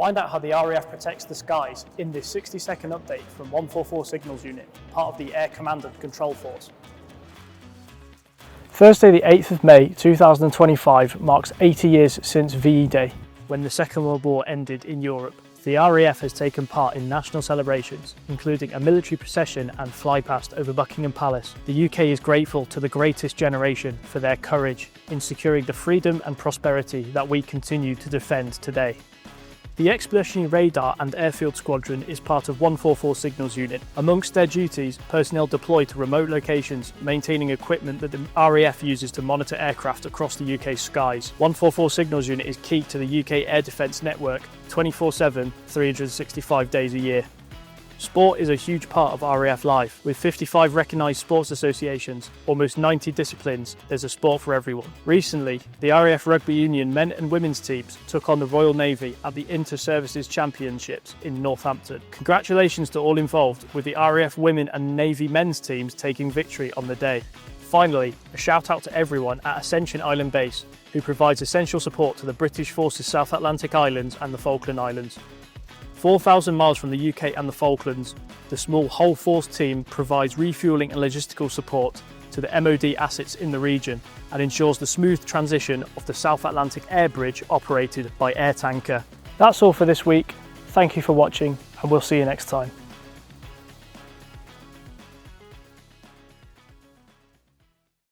Find out how the RAF protects the skies in this 60-second update from 144 Signals Unit, part of the Air Command and Control Force. Thursday the 8th of May 2025 marks 80 years since VE Day, when the Second World War ended in Europe. The RAF has taken part in national celebrations, including a military procession and flypast over Buckingham Palace. The UK is grateful to the greatest generation for their courage in securing the freedom and prosperity that we continue to defend today. The Expeditionary Radar and Airfield Squadron is part of 144 Signals Unit. Amongst their duties, personnel deploy to remote locations, maintaining equipment that the RAF uses to monitor aircraft across the UK's skies. 144 Signals Unit is key to the UK air defence network 24/7, 365 days a year. Sport is a huge part of RAF life. With 55 recognised sports associations, almost 90 disciplines, there's a sport for everyone. Recently, the RAF Rugby Union men and women's teams took on the Royal Navy at the Inter-Services Championships in Northampton. Congratulations to all involved, with the RAF women and Navy men's teams taking victory on the day. Finally, a shout out to everyone at Ascension Island Base, who provides essential support to the British Forces South Atlantic Islands and the Falkland Islands. 4,000 miles from the UK and the Falklands, the small whole force team provides refuelling and logistical support to the MOD assets in the region and ensures the smooth transition of the South Atlantic Air Bridge operated by Air Tanker. That's all for this week. Thank you for watching, and we'll see you next time.